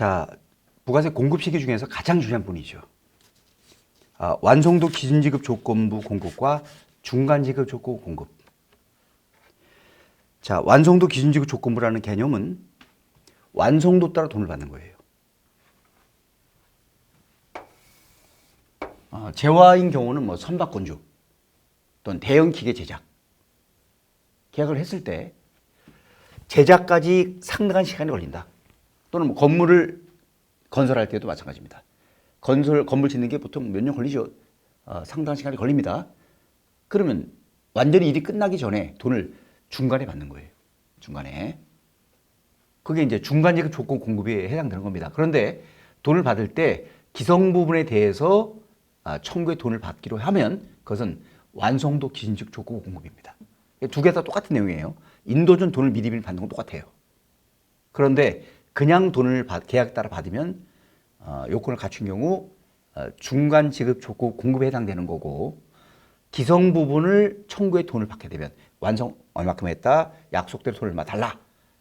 자, 부가세 공급 시기 중에서 가장 중요한 분이죠. 완성도 기준지급 조건부 공급과 중간지급 조건부 공급. 자, 완성도 기준지급 조건부라는 개념은 완성도 따라 돈을 받는 거예요. 재화인 경우는 뭐 선박건조 또는 대형 기계 제작 계약을 했을 때 제작까지 상당한 시간이 걸린다. 또는 뭐 건물을 건설할 때도 마찬가지입니다. 건물 짓는 게 보통 몇 년 걸리죠. 상당한 시간이 걸립니다. 그러면 완전히 일이 끝나기 전에 돈을 중간에 받는 거예요. 중간에. 그게 이제 중간지급 조건 공급에 해당되는 겁니다. 그런데 돈을 받을 때 기성 부분에 대해서 청구의 돈을 받기로 하면 그것은 완성도 기준지급 조건 공급입니다. 두 개 다 똑같은 내용이에요. 인도준 돈을 미리 받는 건 똑같아요. 그런데 그냥 돈을 계약 따라 받으면 요건을 갖춘 경우 중간 지급 조건 공급에 해당되는 거고, 기성 부분을 청구의 돈을 받게 되면 완성 얼마큼 했다, 약속대로 돈을 얼마 달라,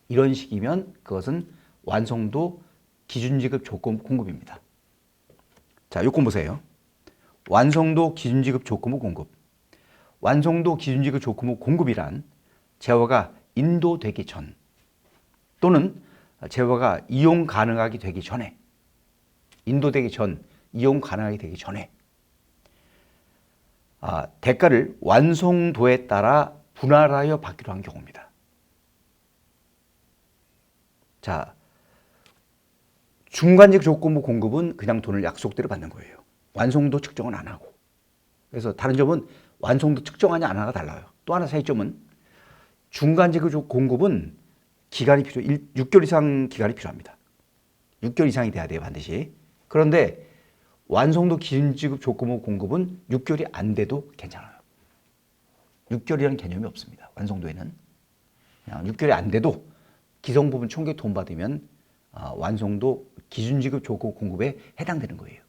이런 식이면 그것은 완성도 기준지급 조건 공급입니다. 자, 요건 보세요. 완성도 기준지급 조건부 공급. 완성도 기준지급 조건부 공급이란 재화가 인도되기 전 또는 재화가 이용 가능하게 되기 전에, 인도되기 전, 이용 가능하게 되기 전에 대가를 완성도에 따라 분할하여 받기로 한 경우입니다. 자, 중간직 조건부 공급은 그냥 돈을 약속대로 받는 거예요. 완성도 측정은 안 하고. 그래서 다른 점은 완성도 측정하냐 안 하냐가 달라요. 또 하나 차이점은 중간지급 공급은 기간이 6개월 이상 기간이 필요합니다. 6개월 이상이 돼야 돼요, 반드시. 그런데 완성도 기준지급 조건부 공급은 6개월이 안 돼도 괜찮아요. 6개월이라는 개념이 없습니다. 완성도에는. 그냥 6개월이 안 돼도 기성 부분 총계 돈 받으면 완성도 기준지급 조건 공급에 해당되는 거예요.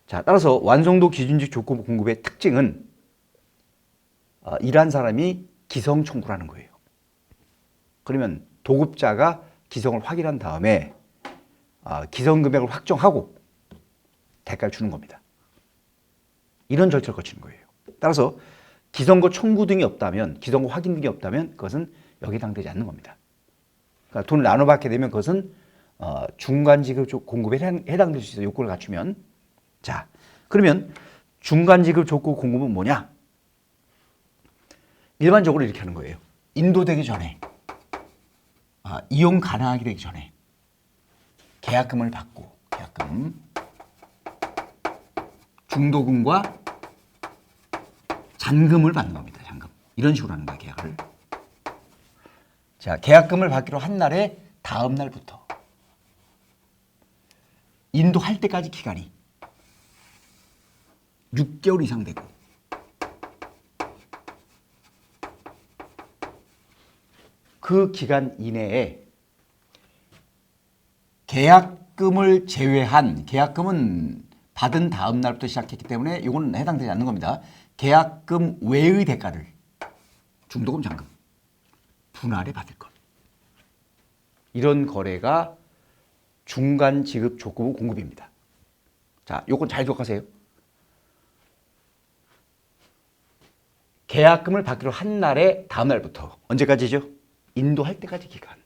자, 따라서 완성도 기준지급 조건부 공급의 특징은 일한 사람이 기성 청구를 하는 거예요. 그러면 도급자가 기성을 확인한 다음에 기성 금액을 확정하고 대가를 주는 겁니다. 이런 절차를 거치는 거예요. 따라서 기성거 청구 등이 없다면, 기성거 확인 등이 없다면 그것은 여기에 해당되지 않는 겁니다. 그러니까 돈을 나눠받게 되면 그것은 중간지급 공급에 해당될 수 있어요. 요건을 갖추면. 자, 그러면 중간지급 조건 공급은 뭐냐? 일반적으로 이렇게 하는 거예요. 인도되기 전에, 이용 가능하게 되기 전에 계약금을 받고, 계약금, 중도금과 잔금을 받는 겁니다. 잔금. 이런 식으로 하는 거예요, 계약을. 자, 계약금을 받기로 한 날에 다음 날부터 인도할 때까지 기간이 6개월 이상 되고, 그 기간 이내에 계약금을 제외한, 계약금은 받은 다음 날부터 시작했기 때문에 이건 해당되지 않는 겁니다. 계약금 외의 대가를 중도금, 잔금 분할해 받을 것. 이런 거래가 중간 지급 조건부 공급입니다. 자, 요건 잘 기억하세요. 계약금을 받기로 한 날에 다음 날부터 언제까지죠? 인도할 때까지 기간,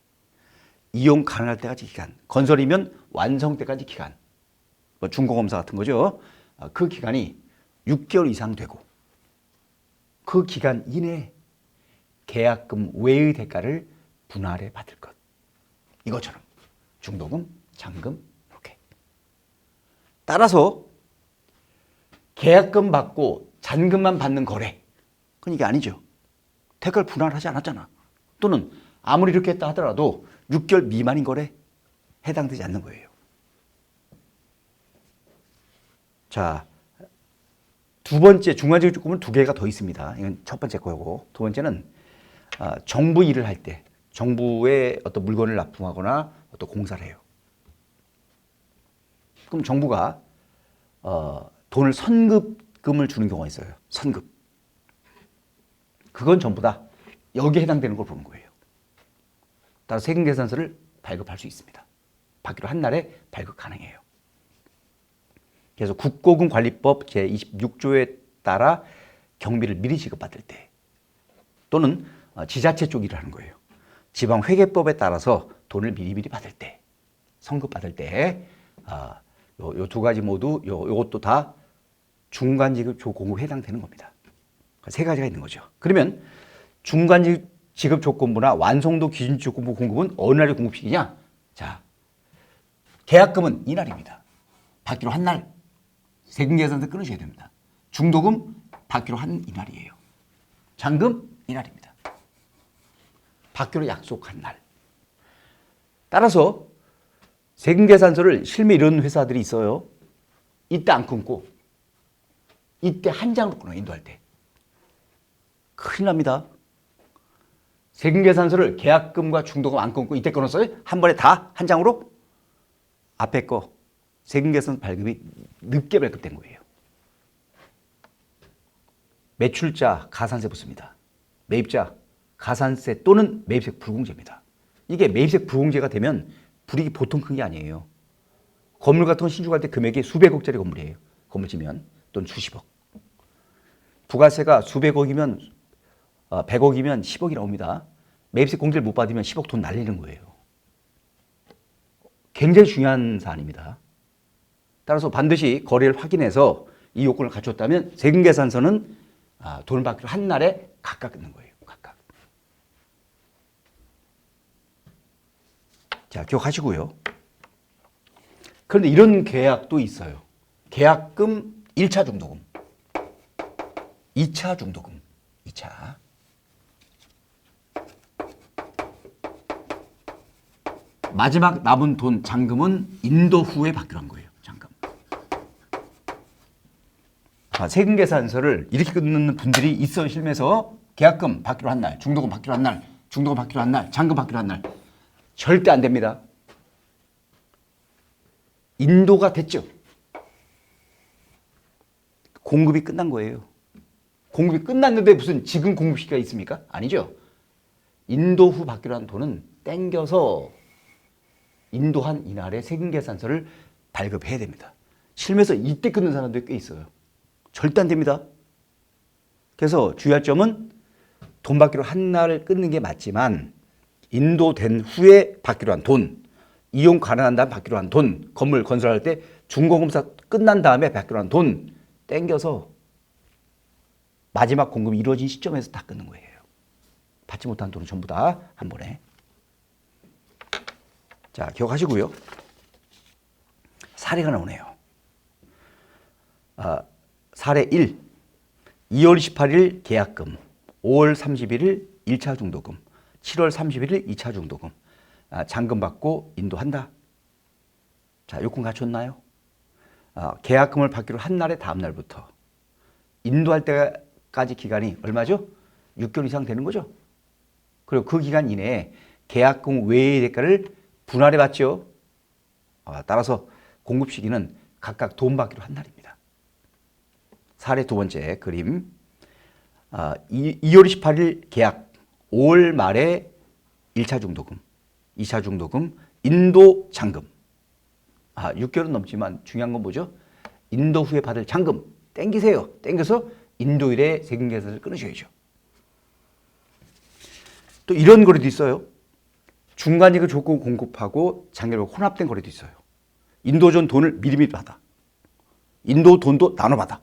이용 가능할 때까지 기간, 건설이면 완성 때까지 기간, 뭐 준공검사 같은 거죠. 그 기간이 6개월 이상 되고, 그 기간 이내에 계약금 외의 대가를 분할해 받을 것. 이것처럼 중도금, 잔금, 이렇게. 따라서 계약금 받고 잔금만 받는 거래, 그건 이게 아니죠. 대가를 분할하지 않았잖아. 또는 아무리 이렇게 했다 하더라도 6개월 미만인 거래 해당되지 않는 거예요. 자, 두 번째 중간지급 조건은 두 개가 더 있습니다. 이건 첫 번째 거고, 두 번째는 정부 일을 할 때, 정부에 어떤 물건을 납품하거나 어떤 공사를 해요. 그럼 정부가 돈을 선급금을 주는 경우가 있어요. 선급. 그건 전부 다 여기에 해당되는 걸 보는 거예요. 따라서 세금계산서를 발급할 수 있습니다. 받기로 한 날에 발급 가능해요. 그래서 국고금관리법 제26조에 따라 경비를 미리 지급받을 때 또는 지자체 쪽 일을 하는 거예요. 지방회계법에 따라서 돈을 미리미리 받을 때, 성급 받을 때, 요 두 가지 모두 요것도 다 중간지급 조건부에 해당되는 겁니다. 세 가지가 있는 거죠. 그러면 중간지급 조건부나 완성도 기준 조건부 공급은 어느 날에 공급시키냐? 자, 계약금은 이날입니다. 받기로 한 날 세금계산서 끊으셔야 됩니다. 중도금 받기로 한 이날이에요. 잔금 이날입니다. 받기로 약속한 날. 따라서 세금계산서를 실무 이런 회사들이 있어요. 이때 안 끊고 이때 한 장으로 끊어요. 인도할 때. 큰일 납니다. 세금계산서를 계약금과 중도금 안 끊고 이때 끊었어요. 한 번에 다 한 장으로 앞에 거 세금계산 발급이 늦게 발급된 거예요. 매출자 가산세 붙습니다. 매입자 가산세 또는 매입세 불공제입니다. 이게 매입세 불공제가 되면 불이익이 보통 큰 게 아니에요. 건물 같은 건 신축할 때 금액이 수백억짜리 건물이에요. 건물 지면 또는 수십억. 부가세가 수백억이면 100억이면 10억이 나옵니다. 매입세 공제를 못 받으면 10억 돈 날리는 거예요. 굉장히 중요한 사안입니다. 따라서 반드시 거래를 확인해서 이 요건을 갖췄다면 세금계산서는 돈을 받기로 한 날에 각각 끊는 거예요. 각각. 자, 기억하시고요. 그런데 이런 계약도 있어요. 계약금 1차 중도금, 2차 중도금, 2차. 마지막 남은 돈 잔금은 인도 후에 받기로 한 거예요. 잔금. 세금계산서를 이렇게 끊는 분들이 있어 실면서 계약금 받기로 한 날, 중도금 받기로 한 날, 중도금 받기로 한 날, 잔금 받기로 한 날. 절대 안 됩니다. 인도가 됐죠. 공급이 끝난 거예요. 공급이 끝났는데 무슨 지금 공급 시기가 있습니까? 아니죠. 인도 후 받기로 한 돈은 땡겨서 인도한 이날에 세금계산서를 발급해야 됩니다. 실무에서 이때 끊는 사람들이 꽤 있어요. 절대 안 됩니다. 그래서 주의할 점은 돈 받기로 한 날을 끊는 게 맞지만 인도된 후에 받기로 한 돈, 이용 가능한 다음 받기로 한 돈, 건물 건설할 때 준공검사 끝난 다음에 받기로 한 돈 땡겨서 마지막 공급이 이루어진 시점에서 다 끊는 거예요. 받지 못한 돈은 전부 다 한 번에. 자, 기억하시고요. 사례가 나오네요. 사례 1. 2월 28일 계약금, 5월 31일 1차 중도금, 7월 31일 2차 중도금. 잔금 받고 인도한다. 자, 요건 갖췄나요? 계약금을 받기로 한 날의 다음 날부터 인도할 때까지 기간이 얼마죠? 6개월 이상 되는 거죠. 그리고 그 기간 이내에 계약금 외의 대가를 분할해 받죠. 따라서 공급 시기는 각각 돈 받기로 한 날입니다. 사례 두 번째 그림. 2월 28일 계약, 5월 말에 1차 중도금, 2차 중도금, 인도 잔금. 6개월은 넘지만 중요한 건 뭐죠? 인도 후에 받을 잔금 땡기세요. 땡겨서 인도일에 세금계산서를 끊으셔야죠. 또 이런 거래도 있어요. 중간이익을 조건 공급하고 장기로 혼합된 거래도 있어요. 인도전 돈을 미리미리 받아. 인도 돈도 나눠 받아.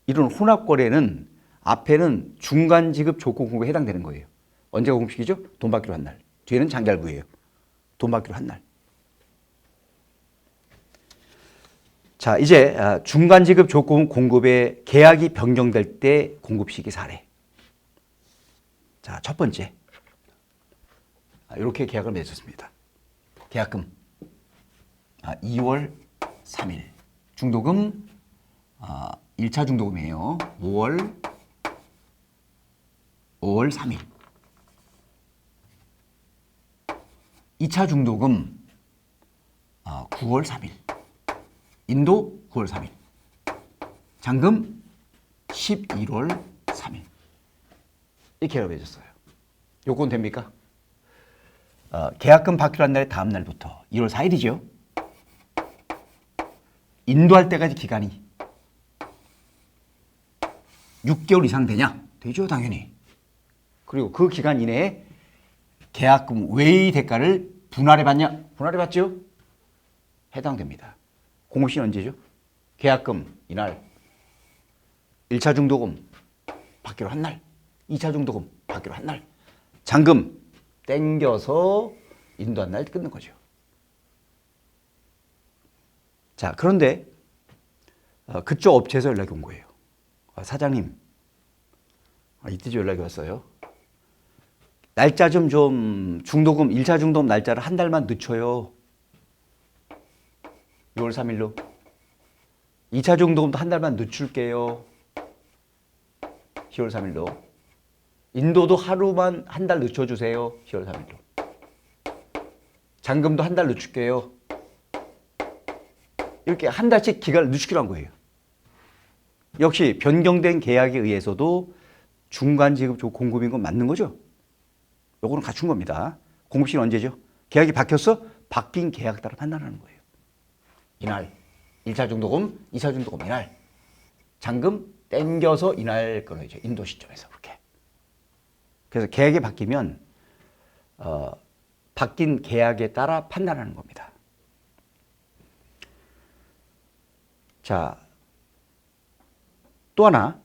이런 혼합 거래는 앞에는 중간 지급 조건 공급에 해당되는 거예요. 언제가 공급시키죠? 돈 받기로 한 날. 뒤에는 장기할부예요. 돈 받기로 한 날. 자, 이제 중간 지급 조건 공급의 계약이 변경될 때 공급 시기 사례. 자, 첫 번째. 이렇게 계약을 맺었습니다. 계약금 2월 3일. 중도금 1차 중도금이에요. 5월 3일. 2차 중도금 9월 3일. 인도 9월 3일. 잔금 11월 3일. 이렇게 계약을 맺었어요. 요건 됩니까? 계약금 받기로 한 날의 다음 날부터 1월 4일이죠. 인도할 때까지 기간이 6개월 이상 되냐? 되죠, 당연히. 그리고 그 기간 이내에 계약금 외의 대가를 분할해 받냐? 분할해 받죠? 해당됩니다. 공급시는 언제죠? 계약금 이날, 1차 중도금 받기로 한 날, 2차 중도금 받기로 한 날, 잔금 땡겨서 인도한 날 끊는 거죠. 자, 그런데 그쪽 업체에서 연락이 온 거예요. 사장님, 이때쯤 연락이 왔어요. 날짜 좀 중도금, 1차 중도금 날짜를 한 달만 늦춰요. 6월 3일로. 2차 중도금도 한 달만 늦출게요. 10월 3일로. 인도도 하루만 한 달 늦춰주세요. 10월 3일로. 잔금도 한 달 늦출게요. 이렇게 한 달씩 기간을 늦추기로 한 거예요. 역시 변경된 계약에 의해서도 중간 지급 공급인 건 맞는 거죠? 요거는 갖춘 겁니다. 공급시는 언제죠? 계약이 바뀌었어? 바뀐 계약 따라 판단하는 거예요. 이날 1차 중도금, 2차 중도금 이날. 잔금 땡겨서 이날 끊어야죠. 인도 시점에서 그렇게. 그래서 계약이 바뀌면 바뀐 계약에 따라 판단하는 겁니다. 자, 또 하나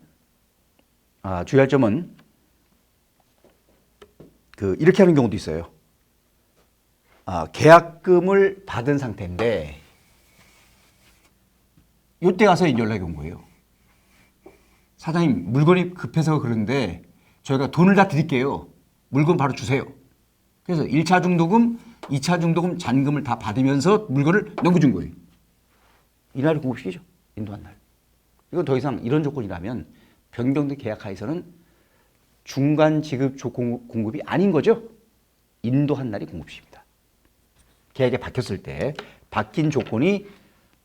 주의할 점은 이렇게 하는 경우도 있어요. 계약금을 받은 상태인데 이때 가서 연락이 온 거예요. 사장님, 물건이 급해서 그러는데 저희가 돈을 다 드릴게요. 물건 바로 주세요. 그래서 1차 중도금, 2차 중도금, 잔금을 다 받으면서 물건을 넘겨준 거예요. 이날이 공급시기죠. 인도한 날. 이건 더 이상 이런 조건이라면 변경된 계약 하에서는 중간 지급 공급이 아닌 거죠. 인도한 날이 공급시입니다. 계약이 바뀌었을 때 바뀐 조건이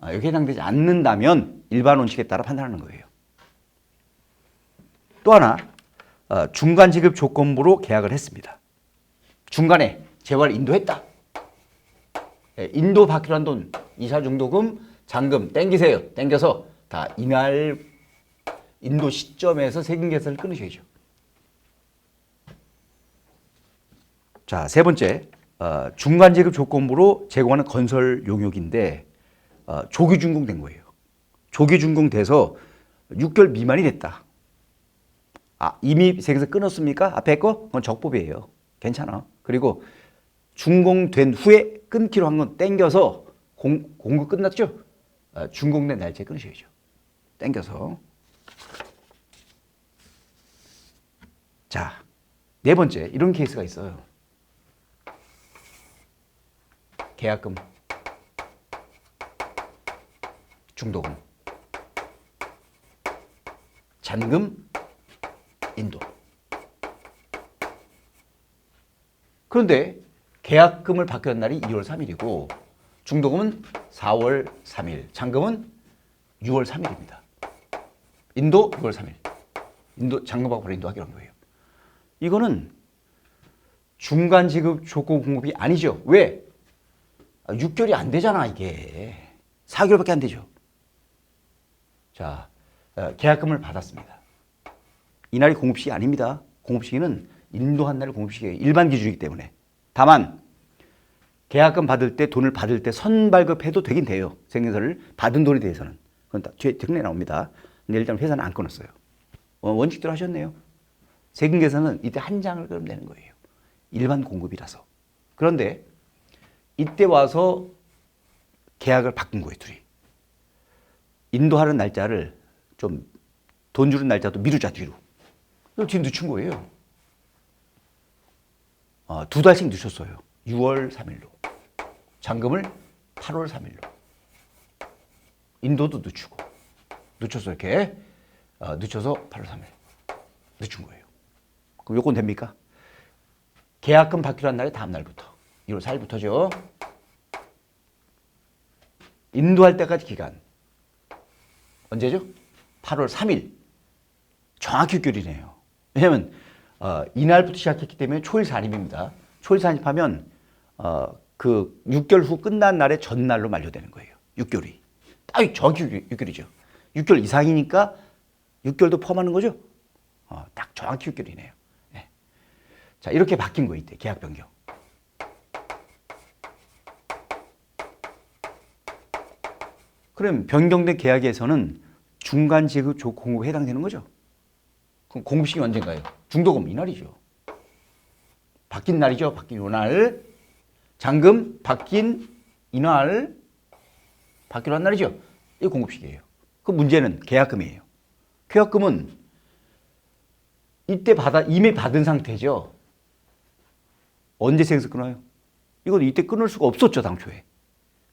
여기에 해당되지 않는다면 일반 원칙에 따라 판단하는 거예요. 또 하나, 중간 지급 조건부로 계약을 했습니다. 중간에 재화를 인도했다. 인도 받기로 한 돈, 2차 중도금, 잔금 땡기세요. 땡겨서 다 이날 인도 시점에서 세금 계산을 끊으셔야죠. 자, 세 번째, 중간 지급 조건부로 제공하는 건설 용역인데 조기 준공된 거예요. 조기 준공돼서 6개월 미만이 됐다. 이미 세금에서 끊었습니까? 앞에 거? 그건 적법이에요. 괜찮아. 그리고 준공된 후에 끊기로 한 건 땡겨서 공급 끝났죠? 준공된 날짜에 끊으셔야죠. 땡겨서. 자, 네 번째, 이런 케이스가 있어요. 계약금, 중도금, 잔금, 인도. 그런데 계약금을 받기로 한 날이 2월 3일이고 중도금은 4월 3일, 잔금은 6월 3일입니다. 인도 6월 3일. 인도 잔금하고 바로 인도하기로 한 거예요. 이거는 중간 지급 조건 공급이 아니죠. 왜? 6개월이 안 되잖아, 이게. 4개월밖에 안 되죠. 자, 계약금을 받았습니다. 이날이 공급시기 아닙니다. 공급시기는 인도한 날의 공급시기예요. 일반 기준이기 때문에. 다만 계약금 받을 때, 돈을 받을 때 선발급해도 되긴 돼요. 세금계산을 받은 돈에 대해서는. 그건 다 뒤에 특례 나옵니다. 근데 일단 회사는 안 끊었어요. 원칙대로 하셨네요. 세금계산은 이때 한 장을 그럼 내는 거예요. 일반 공급이라서. 그런데 이때 와서 계약을 바꾼 거예요, 둘이. 인도하는 날짜를 좀 돈 주는 날짜도 미루자, 뒤로. 뒤로 늦춘 거예요. 2달씩 늦췄어요. 6월 3일로. 잔금을 8월 3일로. 인도도 늦추고. 늦춰서 이렇게 늦춰서 8월 3일. 늦춘 거예요. 그럼 요건 됩니까? 계약금 받기로 한 날의 다음 날부터. 1월 4일부터죠. 인도할 때까지 기간. 언제죠? 8월 3일. 정확히 6개월이네요. 왜냐하면 이날부터 시작했기 때문에 초일 산입입니다. 초일 산입하면 그 6개월 후 끝난 날의 전날로 만료되는 거예요. 6개월이. 딱 정확히 6개월이죠. 6개월 이상이니까 6개월도 포함하는 거죠. 딱 정확히 6개월이네요. 네. 자, 이렇게 바뀐 거 이때 계약 변경. 그럼 변경된 계약에서는 중간 지급 공급에 해당되는 거죠. 그럼 공급식이 언젠가요? 중도금 이날이죠. 바뀐 날이죠. 바뀐 이날. 잔금 바뀐 이날. 바뀌로 한 날이죠. 이게 공급식이에요. 그 문제는 계약금이에요. 계약금은 이때 이미 받은 상태죠. 언제 생에서 끊어요? 이건 이때 끊을 수가 없었죠, 당초에.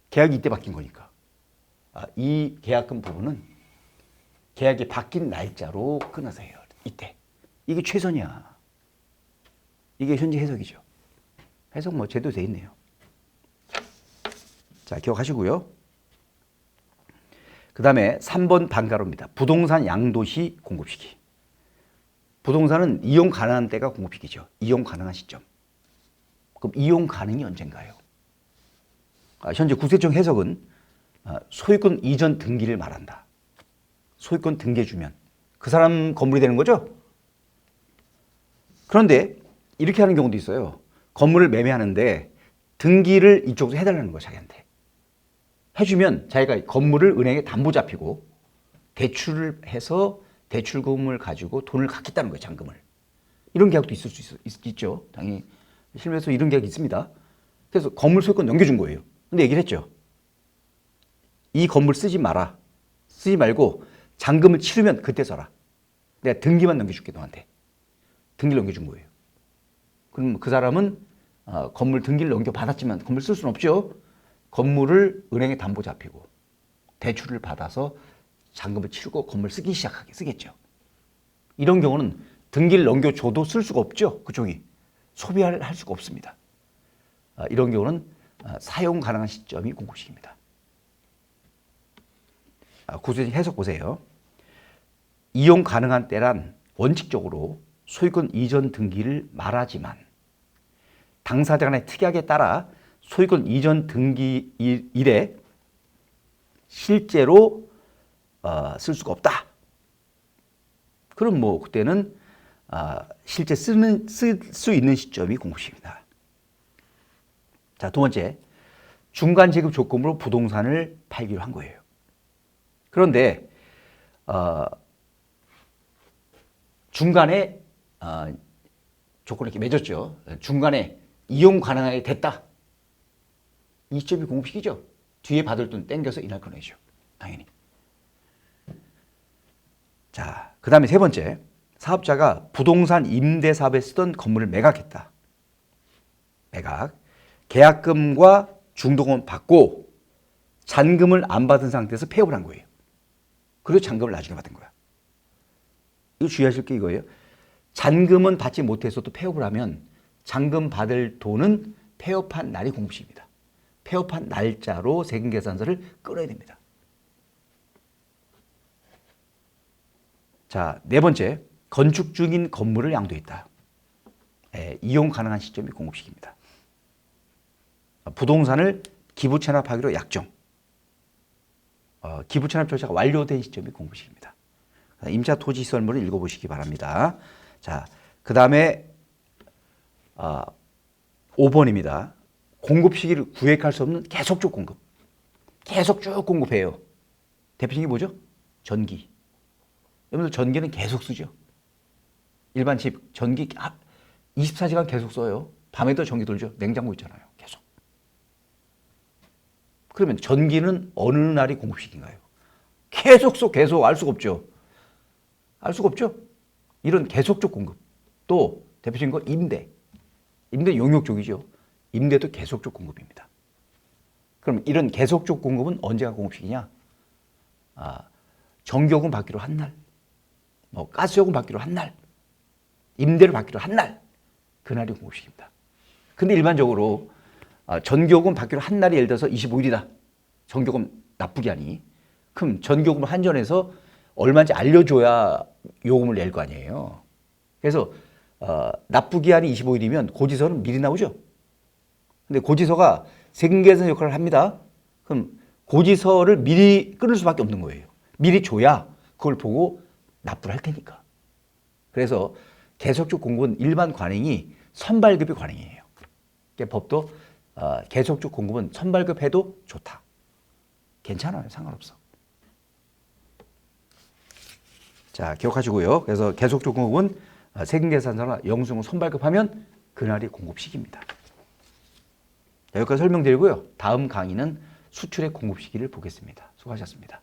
계약이 이때 바뀐 거니까. 이 계약금 부분은 계약이 바뀐 날짜로 끊으세요. 이때. 이게 최선이야. 이게 현재 해석이죠. 해석 뭐 제대로 돼 있네요. 자, 기억하시고요. 그 다음에 3번 반가로입니다. 부동산 양도시 공급시기. 부동산은 이용 가능한 때가 공급시기죠. 이용 가능한 시점. 그럼 이용 가능이 언젠가요? 현재 구세청 해석은 소유권 이전 등기를 말한다. 소유권 등기해주면 그 사람 건물이 되는 거죠? 그런데 이렇게 하는 경우도 있어요. 건물을 매매하는데 등기를 이쪽에서 해달라는 거야, 자기한테. 해주면 자기가 건물을 은행에 담보 잡히고 대출을 해서 대출금을 가지고 돈을 갚겠다는 거예요, 잔금을. 이런 계약도 있을 수 있죠. 당연히 실무에서 이런 계약이 있습니다. 그래서 건물 소유권 넘겨준 거예요. 근데 얘기를 했죠. 이 건물 쓰지 마라. 쓰지 말고 잔금을 치르면 그때 써라. 내가 등기만 넘겨줄게, 너한테. 등기를 넘겨준 거예요. 그럼 그 사람은 건물 등기를 넘겨받았지만 건물 쓸 수는 없죠. 건물을 은행에 담보 잡히고 대출을 받아서 잔금을 치르고 건물 쓰겠죠. 이런 경우는 등기를 넘겨줘도 쓸 수가 없죠. 그쪽이. 소비할 수가 없습니다. 이런 경우는 사용 가능한 시점이 공급시기입니다. 구체적인 해석 보세요. 이용 가능한 때란 원칙적으로 소유권 이전 등기를 말하지만 당사자 간의 특약에 따라 소유권 이전 등기일에 실제로 쓸 수가 없다. 그럼 뭐 그때는 실제 쓸 수 있는 시점이 공급시기입니다. 자, 두 번째, 중간 지급 조건으로 부동산을 팔기로 한 거예요. 그런데 중간에 조건을 이렇게 맺었죠. 중간에 이용 가능하게 됐다. 이 시점이 공급시기죠. 뒤에 받을 돈 땡겨서 이날 꺼내죠. 당연히. 자, 그 다음에 세 번째, 사업자가 부동산 임대 사업에 쓰던 건물을 매각했다. 매각. 계약금과 중도금을 받고 잔금을 안 받은 상태에서 폐업을 한 거예요. 그리고 잔금을 나중에 받은 거야. 이거 주의하실 게 이거예요. 잔금은 받지 못해서도 폐업을 하면 잔금 받을 돈은 폐업한 날이 공급시입니다. 폐업한 날짜로 세금계산서를 끊어야 됩니다. 자, 네 번째, 건축 중인 건물을 양도했다. 이용 가능한 시점이 공급시입니다. 부동산을 기부 체납하기로 약정. 기부 체납 절차가 완료된 시점이 공급시입니다. 임차 토지 시설물을 읽어보시기 바랍니다. 자, 그 다음에 5번입니다. 공급 시기를 구획할 수 없는 계속적 공급. 계속 쭉 공급해요. 대표적인 게 뭐죠? 전기. 여러분들 전기는 계속 쓰죠. 일반 집 전기 24시간 계속 써요. 밤에도 전기 돌죠. 냉장고 있잖아요. 계속. 그러면 전기는 어느 날이 공급시기인가요? 계속 알 수가 없죠. 알 수가 없죠. 이런 계속적 공급. 또 대표적인 건 임대. 임대 용역적이죠. 임대도 계속적 공급입니다. 그럼 이런 계속적 공급은 언제가 공급시기냐? 전기요금 받기로 한 날, 가스요금 받기로 한 날, 임대를 받기로 한 날, 그날이 공급시기입니다. 근데 일반적으로 전기요금 받기로 한 날이 예를 들어서 25일이다. 전기요금 납부기한이. 그럼 전기요금을 한전에서 얼마인지 알려줘야 요금을 낼 거 아니에요. 그래서 납부기한이 25일이면 고지서는 미리 나오죠. 근데 고지서가 세금 계산 역할을 합니다. 그럼 고지서를 미리 끊을 수밖에 없는 거예요. 미리 줘야 그걸 보고 납부를 할 테니까. 그래서 계속적 공급은 일반 관행이 선발급이 관행이에요. 그러니까 법도 계속적 공급은 선발급해도 좋다. 괜찮아요. 상관없어. 자, 기억하시고요. 그래서 계속적 공급은 세금계산서나 영수증을 선발급하면 그날이 공급시기입니다. 여기까지 설명드리고요. 다음 강의는 수출의 공급 시기를 보겠습니다. 수고하셨습니다.